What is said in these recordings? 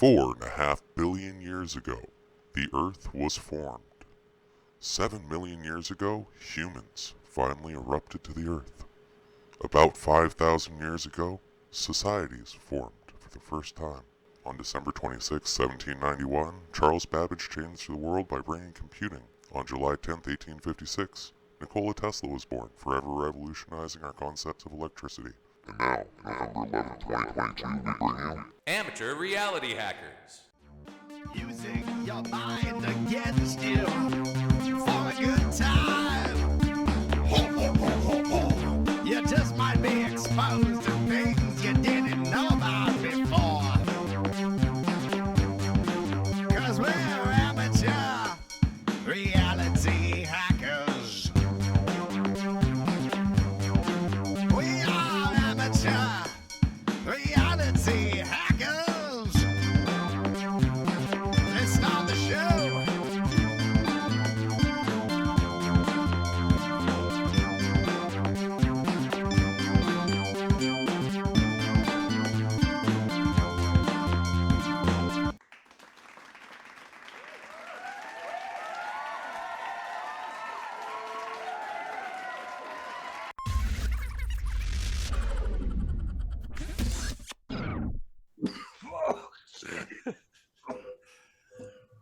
4.5 billion years ago, the Earth was formed. 7 million years ago, humans finally erupted to the Earth. About 5,000 years ago, societies formed for the first time. On December 26, 1791, Charles Babbage changed the world by bringing computing. On July 10, 1856, Nikola Tesla was born, forever revolutionizing our concepts of electricity. And now, November 11, 2022, we bring you Amateur Reality Hackers. Using your mind against you for a good time. You just might be exposed to things you didn't know about before. 'Cause we're amateur reality hackers. We are amateur reality hackers. Let's start the show.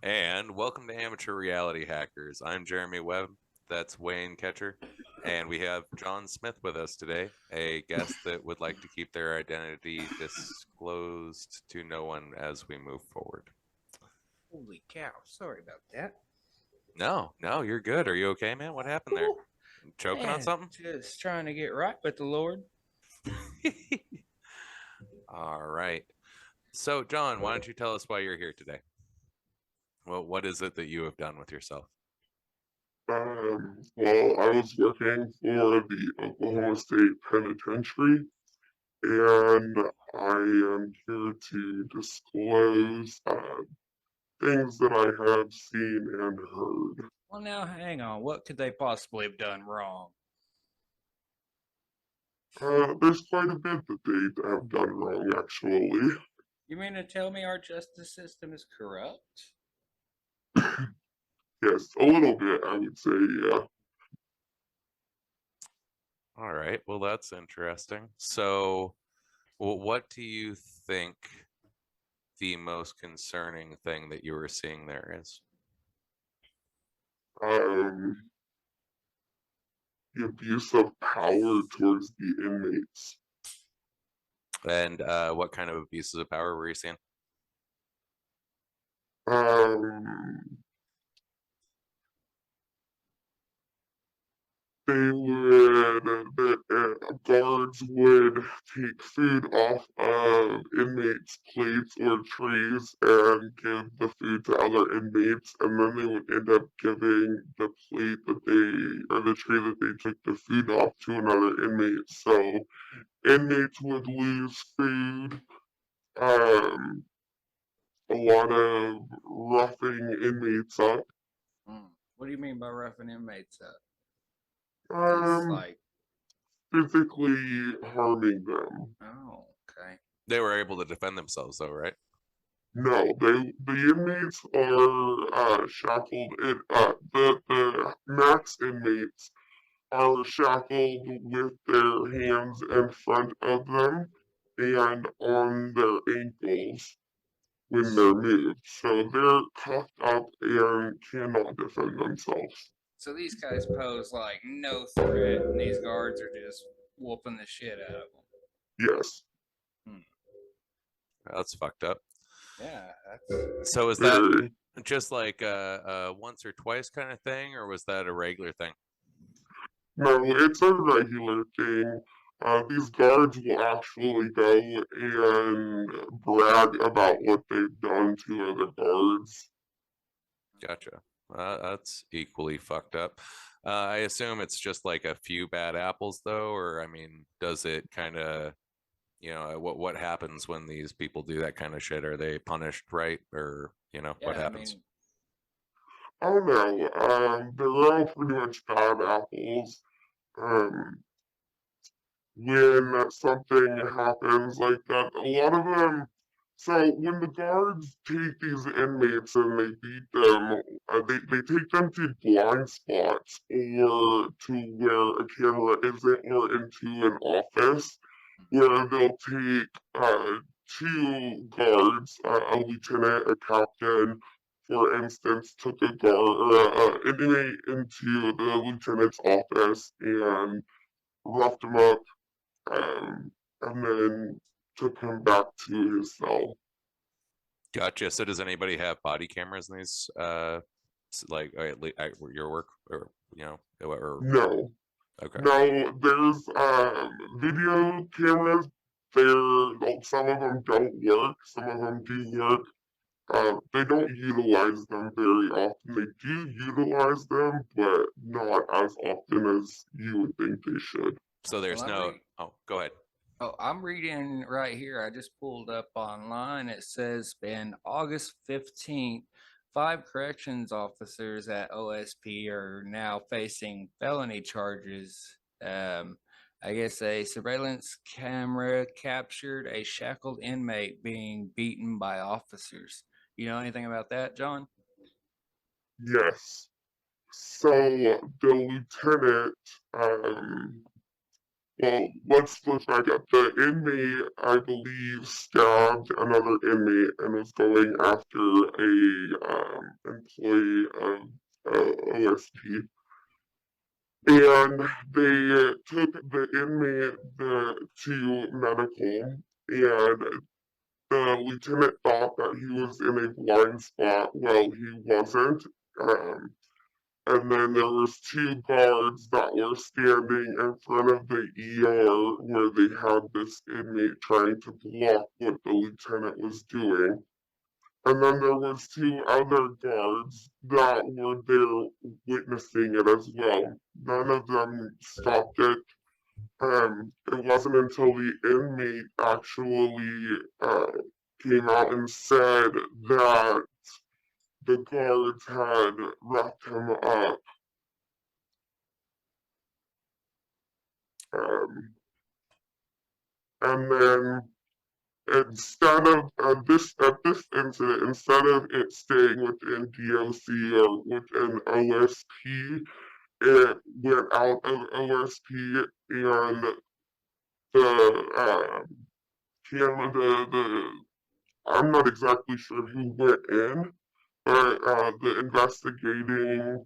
And welcome to Amateur Reality Hackers. I'm Jeremy Webb. That's Wayne Ketcher. And we have John Smith with us today, a guest that would like to keep their identity disclosed to no one as we move forward. Holy cow. Sorry about that. No, you're good. Are you okay, man? What happened there? Ooh, Choking on man, something? Just trying to get right with the Lord. All right. So, John, why don't you tell us why you're here today? Well, what is it that you have done with yourself? Well, I was working for the Oklahoma State Penitentiary, and I am here to disclose things that I have seen and heard. Well, now, hang on. What could they possibly have done wrong? There's quite a bit that they have done wrong, actually. You mean to tell me our justice system is corrupt? Yes, a little bit, I would say, yeah. All right. Well, that's interesting. So, what do you think the most concerning thing that you were seeing there is? The abuse of power towards the inmates. And what kind of abuses of power were you seeing? Guards would take food off of inmates' plates or trees and give the food to other inmates, and then they would end up giving the plate or the tree that they took the food off to another inmate. So inmates would lose food. A lot of roughing inmates up. What do you mean by roughing inmates up? It's Um, like, physically harming them. oh, okay. They were able to defend themselves, though, right? No, the inmates are shackled. The max inmates are shackled with their hands in front of them and on their ankles when they're moved. So they're cuffed up and cannot defend themselves. So these guys pose like no threat, and these guards are just whooping the shit out of them. Yes. That's fucked up. Yeah, that's... So is that just like a once or twice kind of thing, or was that a regular thing? No, it's a regular thing. These guards will actually go and brag about what they've done to other guards. Gotcha. That's equally fucked up. I assume it's just like a few bad apples, though, or I mean, does it kind of, what happens when these people do that kind of shit? Are they punished, right, or what happens? Oh no, they're all pretty much bad apples. When something happens like that, a lot of them So when the guards take these inmates and they beat them, they take them to blind spots or to where a camera isn't or into an office where they'll take two guards, a lieutenant, a captain, for instance, took a guard or an inmate into the lieutenant's office and roughed him up, and then took him back to his cell. Gotcha. So does anybody have body cameras in these like at your work or or No, okay. no, there's video cameras. Some of them don't work, some of them do work. They don't utilize them very often. They do utilize them, but not as often as you would think they should. So there's Well, no oh, go ahead. Oh, I'm reading right here. I just pulled up online. It says in August 15th, 5 corrections officers at OSP are now facing felony charges. I guess a surveillance camera captured a shackled inmate being beaten by officers. You know anything about that, John? Yes. So the lieutenant, well, let's look back at the inmate, I believe, stabbed another inmate and was going after a employee of OSP. And they took the inmate to medical, and the lieutenant thought that he was in a blind spot. Well, he wasn't. Um, and then there was two guards that were standing in front of the ER where they had this inmate trying to block what the lieutenant was doing. And then there was two other guards that were there witnessing it as well. None of them stopped it. It wasn't until the inmate actually came out and said that the guards had roughed him up. And then instead of this incident, instead of it staying within DOC or within OSP, it went out of OSP and the camera, I'm not exactly sure who went in, but the investigating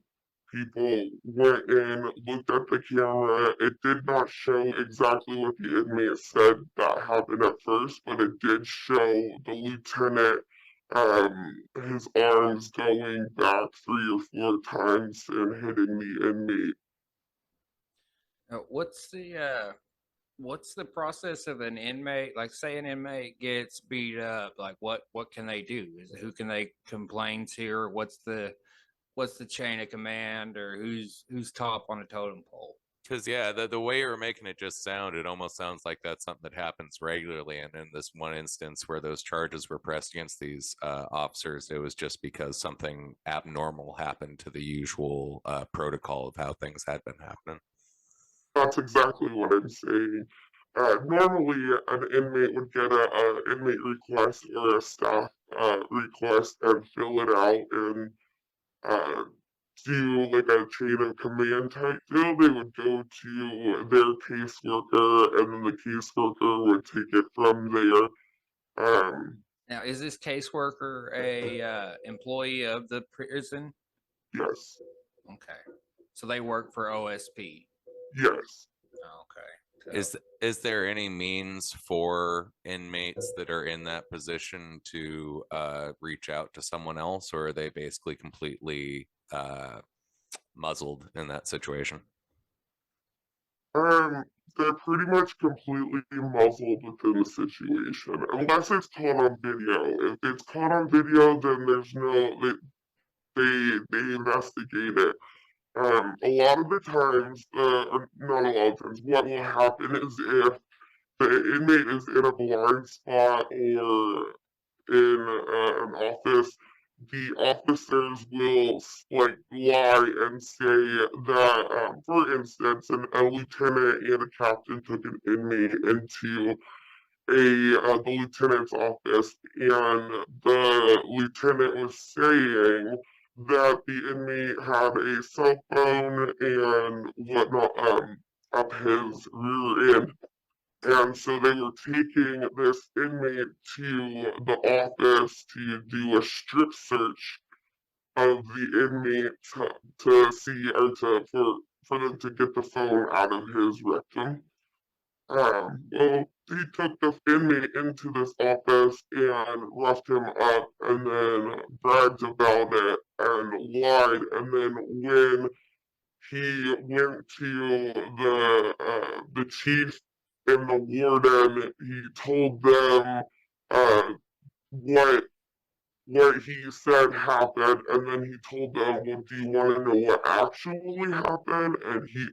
people went in, looked at the camera. It did not show exactly what the inmate said that happened at first, but it did show the lieutenant, his arms going back 3 or 4 times and hitting the inmate. What's the process of an inmate? Like, say an inmate gets beat up, like what can they do? Who can they complain to, or what's the chain of command, or who's top on a totem pole? Because yeah, the way you're making it just sound, it almost sounds like that's something that happens regularly. And in this one instance where those charges were pressed against these officers, it was just because something abnormal happened to the usual protocol of how things had been happening. That's exactly what I'm saying. Normally, an inmate would get a inmate request or a staff request and fill it out and do like a chain of command type deal. They would go to their caseworker, and then the caseworker would take it from there. Now, is this caseworker a employee of the prison? Yes, Okay, so they work for OSP. yes. Okay. Is there any means for inmates that are in that position to reach out to someone else, or are they basically completely muzzled in that situation? They're pretty much completely muzzled within the situation, unless it's caught on video. If it's caught on video, then there's no, they investigate it. A lot of the times, or not a lot of times, what will happen is if the inmate is in a blind spot or in an office, the officers will like lie and say that, for instance, a lieutenant and a captain took an inmate into the lieutenant's office, and the lieutenant was saying that the inmate had a cell phone and whatnot up his rear end. And so they were taking this inmate to the office to do a strip search of the inmate to see or for them to get the phone out of his rectum. Well, he took the inmate into this office and roughed him up and then bragged about it and lied. And then when he went to the chief and the warden, he told them uh, what what he said happened, and then he told them, "Well, do you want to know what actually happened?" And he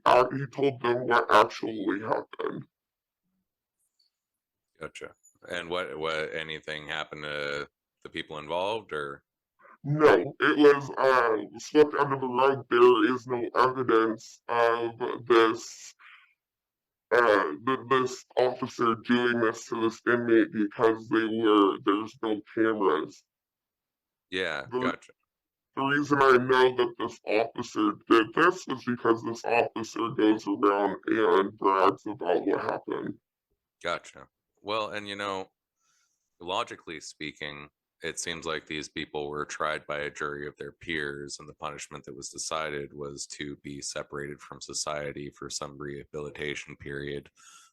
told them what actually happened. Gotcha. And what anything happened to the people involved, or No, it was swept under the rug. There is no evidence of this officer doing this to this inmate because there's no cameras. yeah, The, gotcha. the reason I know that this officer did this is because this officer goes around and brags about what happened. Gotcha. Well, and logically speaking, it seems like these people were tried by a jury of their peers, and the punishment that was decided was to be separated from society for some rehabilitation period.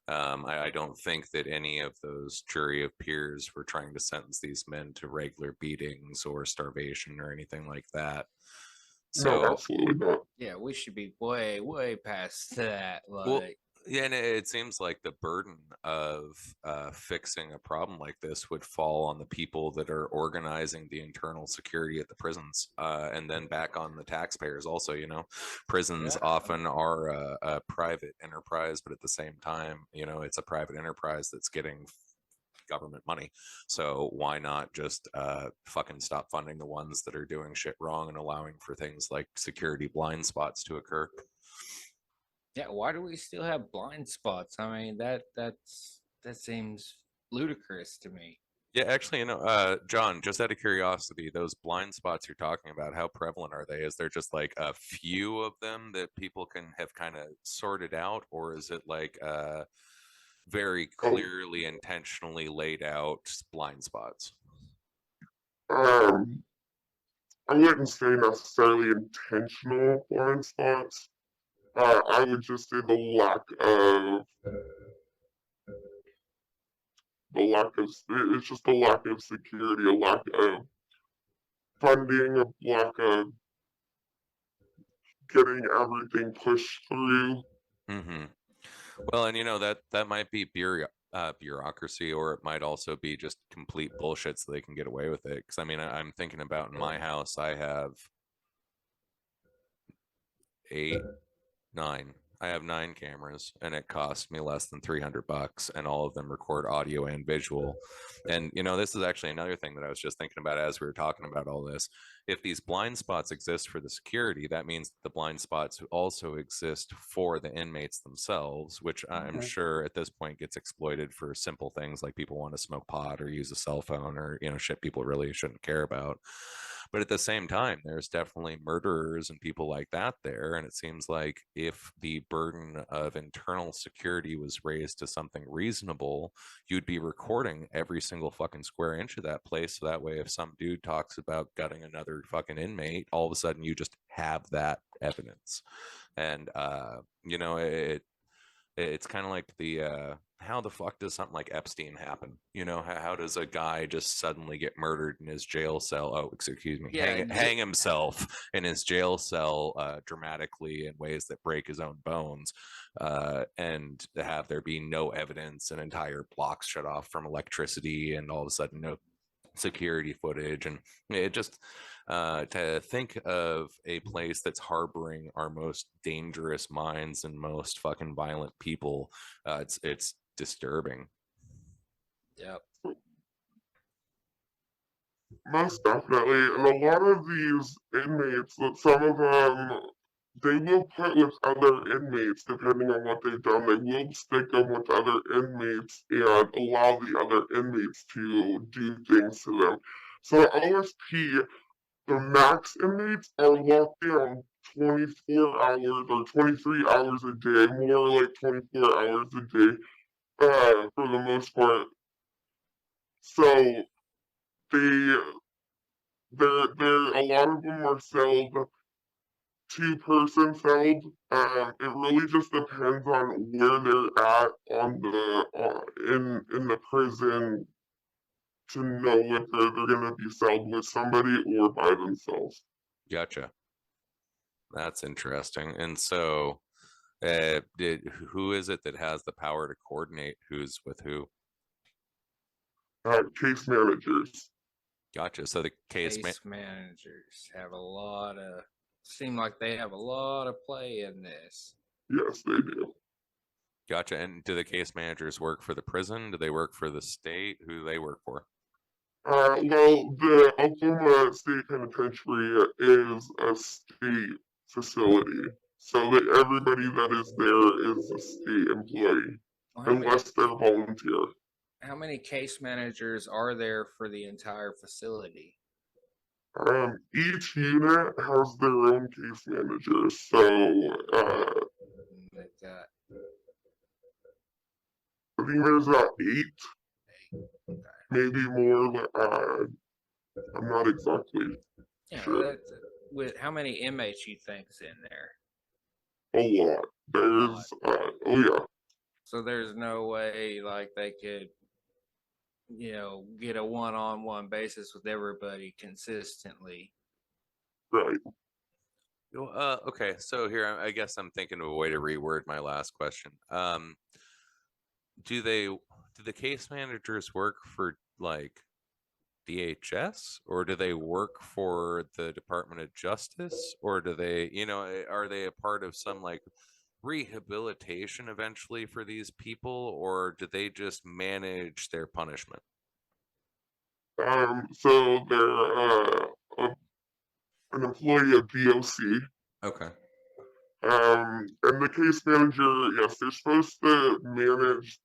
I don't think that any of those jury of peers were trying to sentence these men to regular beatings or starvation or anything like that. No, So, absolutely not. Yeah, we should be way, way past that. well, Like, yeah, and it seems like the burden of fixing a problem like this would fall on the people that are organizing the internal security at the prisons, and then back on the taxpayers. Also, prisons Yeah. often are a private enterprise, but at the same time, it's a private enterprise that's getting government money. So why not just fucking stop funding the ones that are doing shit wrong and allowing for things like security blind spots to occur? yeah, why do we still have blind spots? I mean, that seems ludicrous to me. Yeah, actually, John, just out of curiosity, those blind spots you're talking about, how prevalent are they? Is there just like a few of them that people can have kind of sorted out, or is it like very Oh, clearly, intentionally laid out blind spots? um, I wouldn't say necessarily intentional blind spots. I would just say it's just a lack of security, a lack of funding, a lack of getting everything pushed through. Mm-hmm. Well, and that might be bureaucracy, or it might also be just complete bullshit, so they can get away with it. Because I mean, I'm thinking about in my house, I have eight, nine. I have 9 cameras, and it cost me less than $300, and all of them record audio and visual. And this is actually another thing that I was just thinking about as we were talking about all this. If these blind spots exist for the security, that means the blind spots also exist for the inmates themselves, which I'm sure at this point gets exploited for simple things like people want to smoke pot or use a cell phone, or shit people really shouldn't care about. But at the same time, there's definitely murderers and people like that there. And it seems like if the burden of internal security was raised to something reasonable, you'd be recording every single fucking square inch of that place. So that way, if some dude talks about gutting another fucking inmate, all of a sudden you just have that evidence. And, it's kind of like the how the fuck does something like Epstein happen? How does a guy just suddenly get murdered in his jail cell? Oh, excuse me, Yeah, hang himself in his jail cell dramatically in ways that break his own bones, and to have there be no evidence, and entire blocks shut off from electricity, and all of a sudden no security footage. And it just to think of a place that's harboring our most dangerous minds and most fucking violent people, it's disturbing. Yep. Most definitely. And a lot of these inmates, some of them they will put with other inmates, depending on what they've done. They will stick them with other inmates and allow the other inmates to do things to them. So at OSP, the max inmates are locked down 24 hours or 23 hours a day, more like 24 hours a day, for the most part. So they, a lot of them are celled two-person celled. It really just depends on where they're at on the in the prison to know if they're gonna be celled with somebody or by themselves. Gotcha. That's interesting. And so, who is it that has the power to coordinate who's with who? Case managers. Gotcha. So the Case managers have a lot of, seem like they have a lot of play in this. Yes, they do. Gotcha. And do the case managers work for the prison? Do they work for the state? Who do they work for? Well, the Oklahoma State Penitentiary is a state facility, so that everybody that is there is a state employee, Well, how many, unless they're volunteer. how many case managers are there for the entire facility? Each unit has their own case manager, so They've got I think there's about 8, okay. maybe more, but I'm not exactly Yeah, sure. that's, with how many inmates you think's in there? A lot. There's, oh yeah, So there's no way like they could, get a one-on-one basis with everybody consistently. right. Okay. So here, I guess I'm thinking of a way to reword my last question. Do the case managers work for like DHS, or do they work for the Department of Justice, or do they, are they a part of some like rehabilitation eventually for these people, or do they just manage their punishment? So they're an employee of DOC. Okay. And the case manager, yes, they're supposed to manage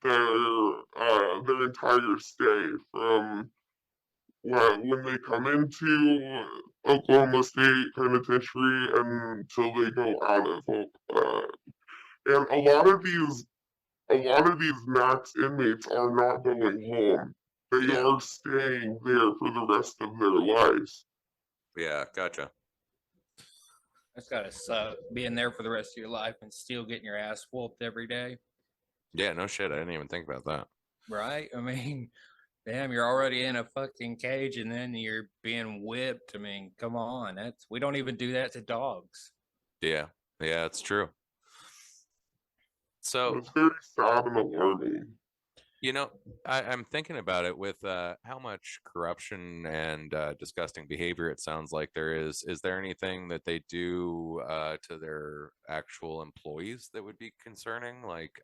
their entire stay from when they come into Oklahoma State Penitentiary until they go out of and a lot of these max inmates are not going home. They Yeah. are staying there for the rest of their lives. Yeah, gotcha. That's gotta suck being there for the rest of your life and still getting your ass whooped every day, Yeah, no shit. I didn't even think about that. right? I mean, damn, you're already in a fucking cage and then you're being whipped. I mean, come on, we don't even do that to dogs. Yeah, it's true. So, It's very sad and alarming. I'm thinking about it with how much corruption and disgusting behavior it sounds like there is. Is there anything that they do to their actual employees that would be concerning? Like,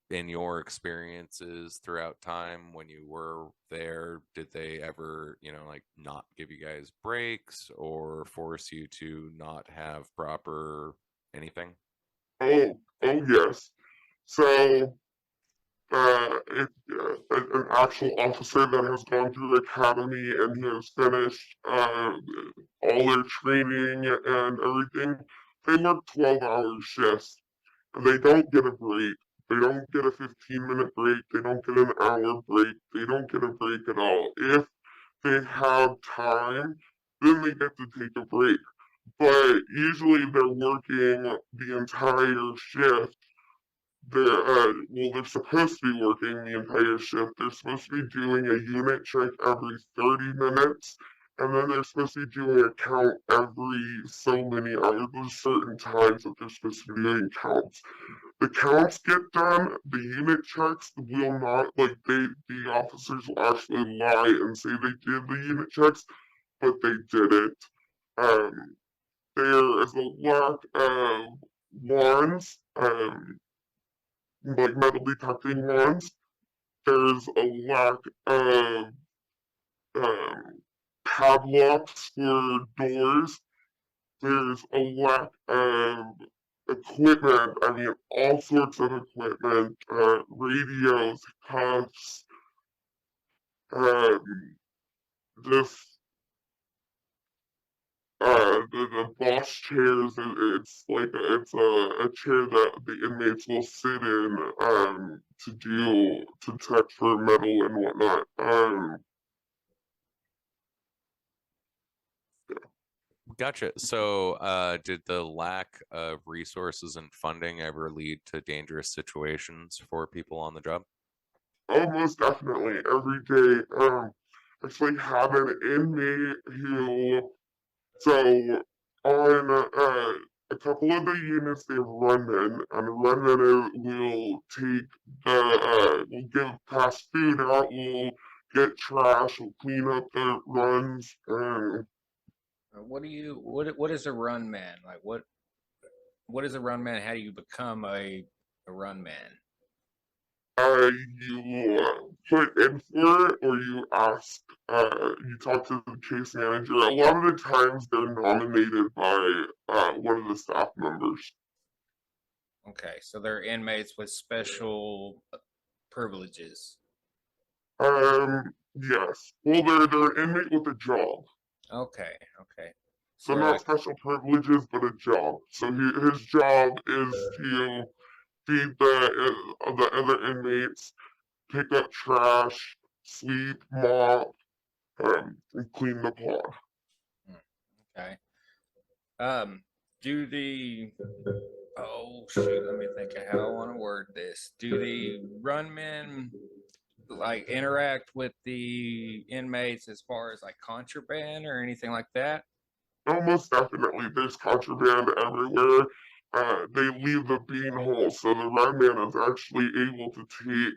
in your experiences throughout time when you were there, did they ever, like not give you guys breaks or force you to not have proper anything? Oh yes. So an actual officer that has gone through the academy and he has finished all their training and everything, they work 12-hour shifts and they don't get a break. They don't get a 15-minute break. They don't get an hour break. They don't get a break at all. If they have time, then they get to take a break. But usually they're working the entire shift. They're supposed to be working the entire shift. They're supposed to be doing a unit check every 30 minutes, and then they're supposed to be doing a count every so many hours. There's certain times that they're supposed to be doing counts. The counts get done, the unit checks will not, like, the officers will actually lie and say they did the unit checks, but they didn't. Um, there is a lack of wands, like metal detecting wands. There's a lack of um, padlocks for doors. there's a lack of equipment. I mean, all sorts of equipment, radios, cuffs, um, just the boss chairs. It's like a chair that the inmates will sit in to check for metal and whatnot. Gotcha. So, did the lack of resources and funding ever lead to dangerous situations for people on the job? Almost definitely every day. Actually had an inmate who, so on a couple of the units they have runmen, and a runman will take will give pass food out, will get trash, will clean up the runs, and What is a run man? Like what is a run man? How do you become a run man? you put in for it or you ask, you talk to the case manager. A lot of the times they're nominated by one of the staff members. Okay, so they're inmates with special privileges. Yes. Well, they're inmate with a job. Okay, okay. So Sort not of special privileges, but a job. So his job is to feed the other inmates, pick up trash, sweep, mop, and clean the pod. okay. Do the oh shoot, let me think of how I want to word this. Do the run men like interact with the inmates as far as like contraband or anything like that? Almost definitely, there's contraband everywhere. They leave the bean hole, so the lineman is actually able to take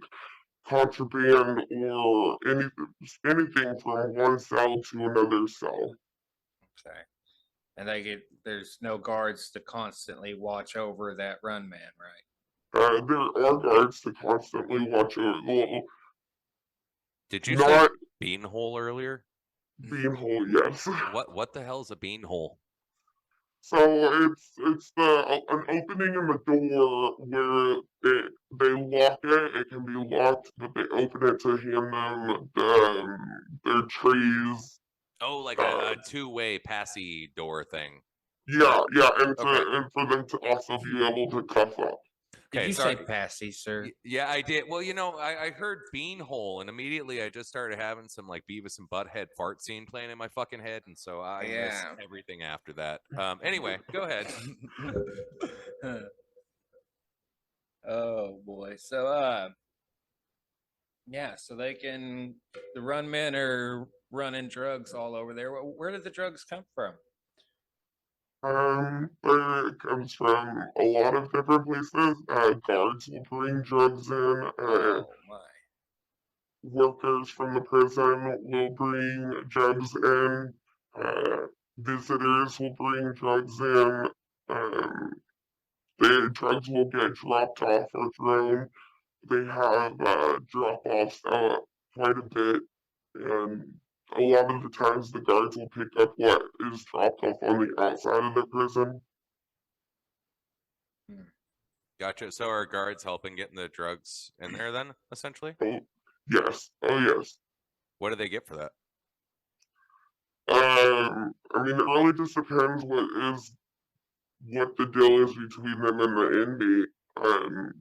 contraband or anything from one cell to another cell. Okay. And there's no guards to constantly watch over that run man, right? There are guards to constantly watch over. Well, Did you say not beanhole earlier? bean hole, yes. What the hell is a beanhole? So it's an opening in the door where they lock it. It can be locked, but they open it to hand them their trays. Oh, like a two-way passy door thing. Yeah, Okay. and for them to also be able to cuff up. Did Okay, you sorry. say passy, sir? Yeah, I did. Well, I heard beanhole, and immediately I just started having some like Beavis and Butthead fart scene playing in my fucking head, and so I missed Yeah. everything after that. Anyway, go ahead. Oh boy. So yeah, so the run men are running drugs all over there. Where did the drugs come from? Where it comes from a lot of different places. Guards will bring drugs in. Oh my. Workers from the prison will bring drugs in. Uh, Visitors will bring drugs in. Um, the drugs will get dropped off or thrown. They have drop-offs quite a bit, and a lot of the times the guards will pick up what is dropped off on the outside of the prison. Gotcha. So are guards helping getting the drugs in there then, essentially? Oh, yes. Oh, yes. What do they get for that? I mean, it really just depends what the deal is between them and the inmate.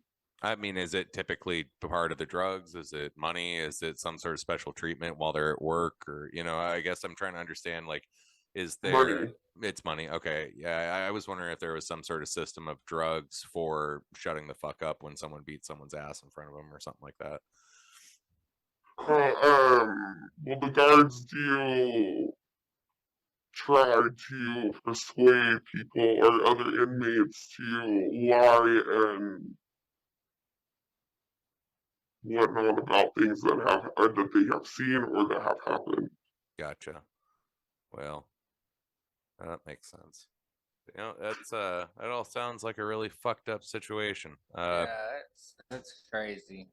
I mean, is it typically part of the drugs? Is it money? Is it some sort of special treatment while they're at work? Or, I guess I'm trying to understand, like, is there, Money. it's money. Okay. Yeah. I was wondering if there was some sort of system of drugs for shutting the fuck up when someone beats someone's ass in front of them or something like that. Well, the guards do try to persuade people or other inmates to lie and whatnot about things that they have seen or that have happened. Gotcha. Well, that makes sense. That all sounds like a really fucked up situation. Yeah, that's crazy.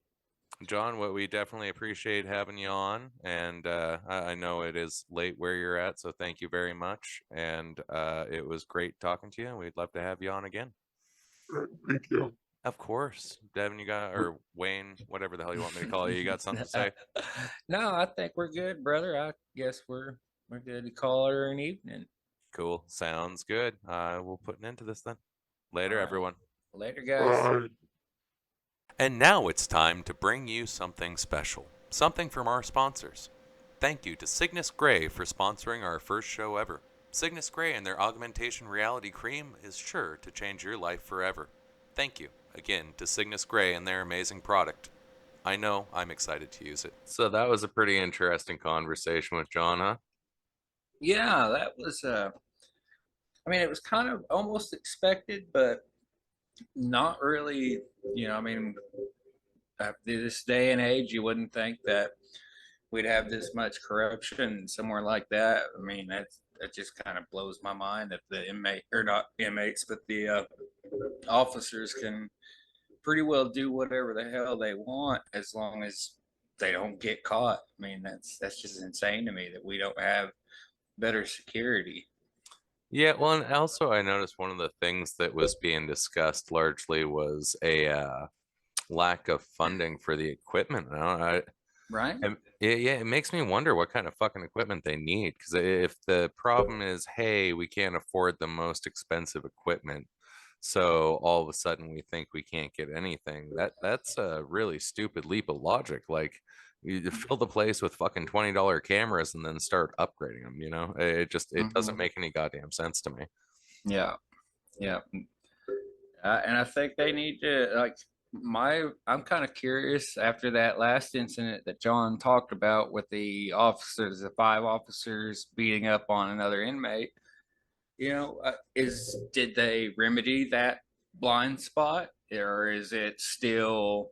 John, what we definitely appreciate having you on, and I know it is late where you're at, so thank you very much. And it was great talking to you, and we'd love to have you on again. Thank you. Of course, Devin, you got or Wayne, whatever the hell you want me to call you. You got something to say? No, I think we're good, brother. I guess we're good to call her an evening. Cool, sounds good. We'll put an end to this then. Later, All right. everyone. Later, guys. Bye. And now it's time to bring you something special, something from our sponsors. Thank you to Cygnus Grey for sponsoring our first show ever. Cygnus Grey and their augmentation reality cream is sure to change your life forever. Thank you again to Cygnus Grey and their amazing product. I know I'm excited to use it. So that was a pretty interesting conversation with John, huh? Yeah, that was I mean, it was kind of almost expected, but not really, I mean, this day and age, you wouldn't think that we'd have this much corruption somewhere like that. I mean, that just kind of blows my mind that the inmate or not inmates, but the officers can pretty well do whatever the hell they want as long as they don't get caught. I mean, that's just insane to me that we don't have better security. Yeah, well, and also I noticed one of the things that was being discussed largely was a lack of funding for the equipment. Right? Yeah, it makes me wonder what kind of fucking equipment they need. Because if the problem is, hey, we can't afford the most expensive equipment, so all of a sudden we think we can't get anything, that's a really stupid leap of logic. Like, you fill the place with fucking $20 cameras and then start upgrading them. It doesn't make any goddamn sense to me. Yeah. Yeah. And I think they need to like I'm kind of curious after that last incident that John talked about with the officers, the 5 officers beating up on another inmate. Did they remedy that blind spot, or is it still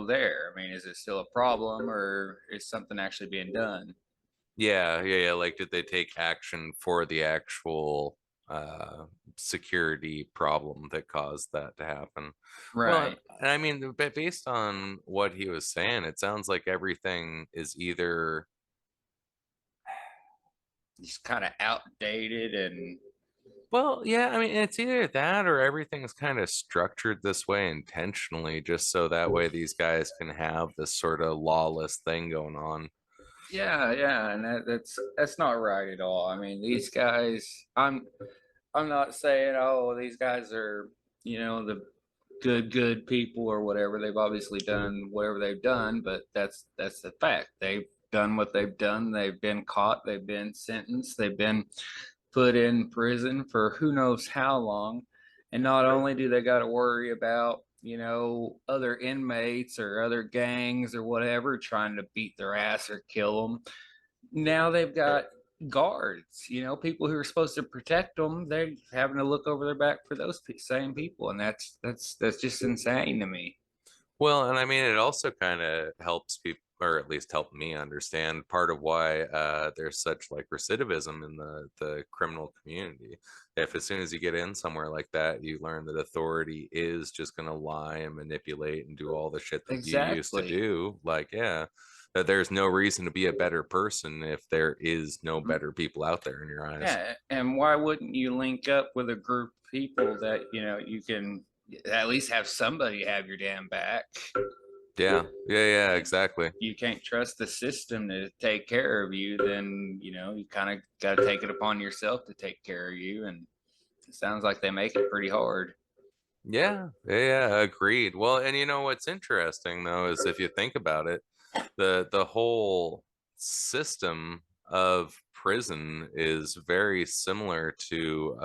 there? I mean, is it still a problem, or is something actually being done? Yeah. Like, did they take action for the actual security problem that caused that to happen? Well, Right. and I mean, but based on what he was saying, it sounds like everything is either, Just kind of outdated and well, yeah, I mean, it's either that or everything's kind of structured this way intentionally, just so that way these guys can have this sort of lawless thing going on. yeah, and that's not right at all. I mean, these guys, I'm not saying, oh, these guys are, the good people or whatever. They've obviously done whatever they've done, but that's the fact. They've done what they've done. They've been caught. They've been sentenced. They've been put in prison for who knows how long. And not only do they got to worry about, other inmates or other gangs or whatever trying to beat their ass or kill them. Now they've got guards, people who are supposed to protect them. They're having to look over their back for those same people, and that's just insane to me. Well, and I mean, it also kind of helps people, or at least help me understand part of why there's such like recidivism in the criminal community. If as soon as you get in somewhere like that, you learn that authority is just going to lie and manipulate and do all the shit that you used to Exactly. do, like, yeah, that there's no reason to be a better person if there is no better people out there in your eyes. Yeah, and why wouldn't you link up with a group of people that you can at least have somebody have your damn back? Yeah, exactly. You can't trust the system to take care of you, then you kind of got to take it upon yourself to take care of you, and it sounds like they make it pretty hard. Yeah, agreed. Well, and you know what's interesting though is if you think about it, the whole system of prison is very similar to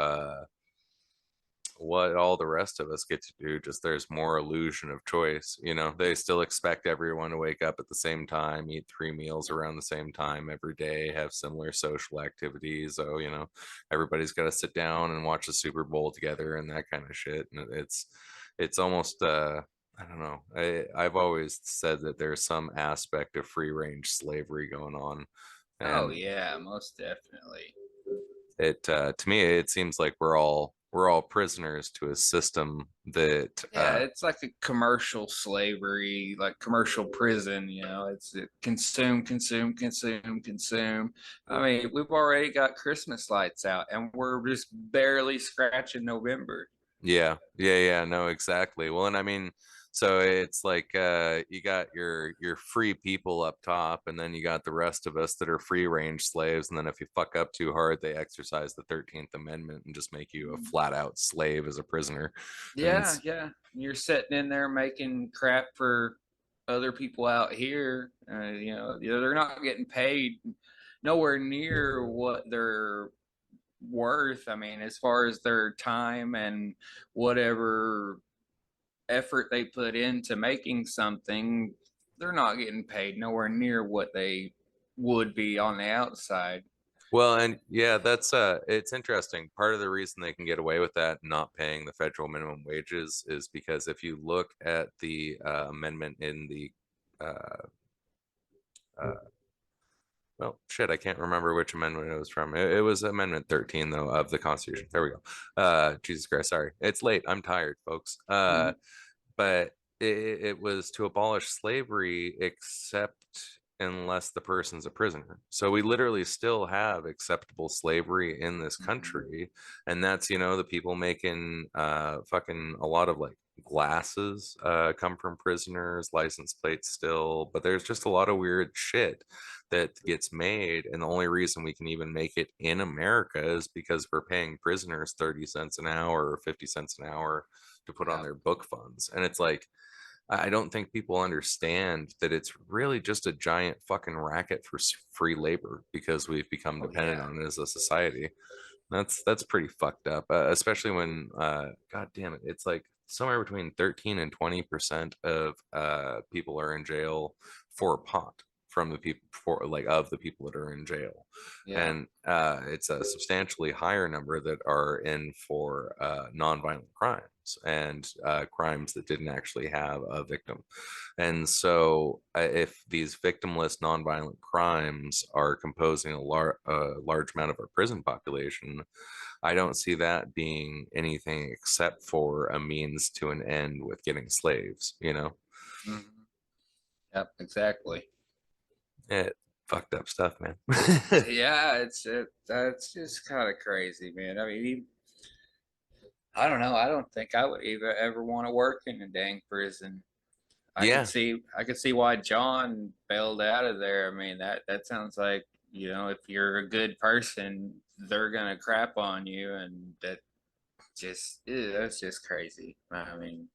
what all the rest of us get to do, just there's more illusion of choice. They still expect everyone to wake up at the same time, eat 3 meals around the same time every day, have similar social activities. So everybody's got to sit down and watch the Super Bowl together and that kind of shit. And it's almost I don't know. I've always said that there's some aspect of free range slavery going on. Oh And yeah, most definitely. it to me it seems like we're all we're all prisoners to a system that Yeah, it's like a commercial slavery, like commercial prison, it's consume, consume, consume, consume. I mean, we've already got Christmas lights out and we're just barely scratching November. yeah, no, exactly. Well, and I mean, so it's like you got your free people up top, and then you got the rest of us that are free range slaves, and then if you fuck up too hard, they exercise the 13th Amendment and just make you a flat out slave as a prisoner. And Yeah, yeah. You're sitting in there making crap for other people out here. They're not getting paid nowhere near what they're worth. I mean, as far as their time and whatever effort they put into making something, they're not getting paid nowhere near what they would be on the outside. well, and yeah, that's it's interesting. Part of the reason they can get away with that not paying the federal minimum wages is because if you look at the amendment in the uh, well, shit, I can't remember which amendment it was from. It was Amendment 13, though, of the Constitution. There we go. Jesus Christ, sorry. It's late. I'm tired, folks. But it was to abolish slavery, except unless the person's a prisoner. So we literally still have acceptable slavery in this country, and that's the people making fucking a lot of like glasses come from prisoners, license plates still, but there's just a lot of weird shit that gets made, and the only reason we can even make it in America is because we're paying prisoners 30 cents an hour or 50 cents an hour to put on their book funds. And it's like, I don't think people understand that it's really just a giant fucking racket for free labor because we've become dependent on it as a society. That's pretty fucked up, especially when god damn it, it's like somewhere between 13 and 20% of people are in jail for pot from the people for like of the people that are in jail. Yeah. And it's a substantially higher number that are in for nonviolent crimes and crimes that didn't actually have a victim. And so if these victimless nonviolent crimes are composing a large amount of our prison population, I don't see that being anything except for a means to an end with getting slaves, Mhm. Yep, exactly. It fucked up stuff, man. Yeah, that's just kind of crazy, man. I mean, I don't know. I don't think I would even ever want to work in a dang prison. Yeah. I could see why John bailed out of there. I mean, that sounds like, if you're a good person, they're gonna crap on you, and that's just crazy. I mean,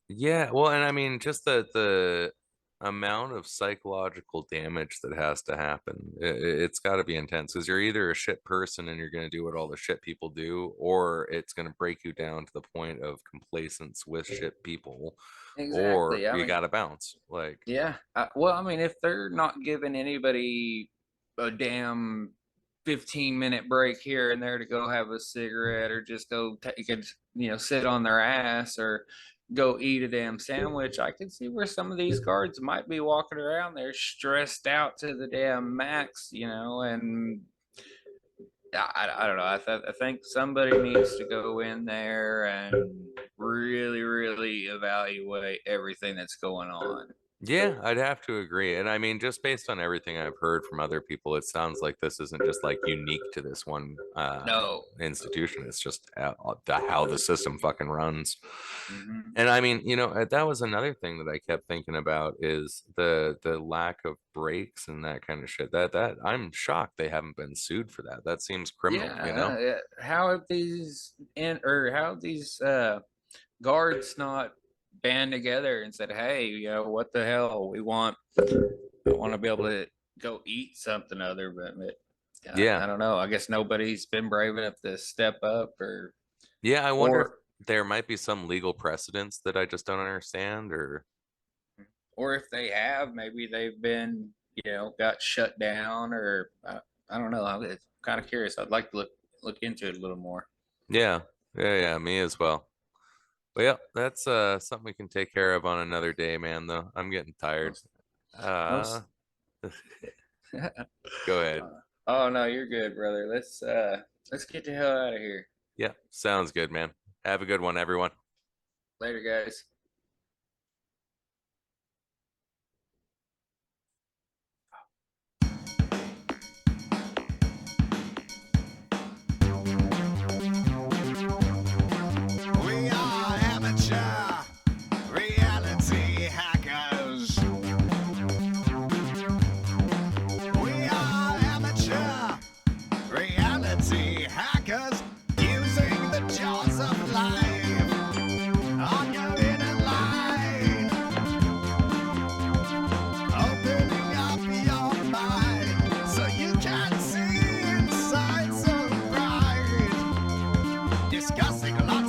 Yeah, well, and I mean, just the amount of psychological damage that has to happen, it's got to be intense because you're either a shit person and you're going to do what all the shit people do, or it's going to break you down to the point of complacence with shit people, or exactly. I you mean, got to bounce. Like, yeah. Well, I mean, if they're not giving anybody a damn 15-minute break here and there to go have a cigarette or just go take a, sit on their ass or go eat a damn sandwich, I can see where some of these guards might be walking around there stressed out to the damn max, and I don't know. I think somebody needs to go in there and really, really evaluate everything that's going on. yeah, I'd have to agree. And I mean, just based on everything I've heard from other people, it sounds like this isn't just like unique to this one No. institution. It's just how the system fucking runs. Mhm. And I mean, that was another thing that I kept thinking about is the lack of breaks and that kind of shit. That I'm shocked they haven't been sued for that. That seems criminal, Yeah. How have these guards not band together and said, "Hey, what the hell? I want to be able to go eat something other." But Yeah. I don't know. I guess nobody's been brave enough to step up, Yeah, I wonder if or there might be some legal precedents that I just don't understand or if they have, maybe they've been, got shut down, or I don't know. I'm kind of curious. I'd like to look into it a little more. yeah. Yeah, me as well. Well, yeah, that's something we can take care of on another day, man, though. I'm getting tired. Most, Uh most. go ahead. Oh no, you're good, brother. Let's get the hell out of here. Yeah, sounds good, man. Have a good one, everyone. Later, guys. We are amateur reality hackers. We are amateur reality hackers using the jaws of life on your inner line, opening up your mind so you can see inside so bright, discussing lots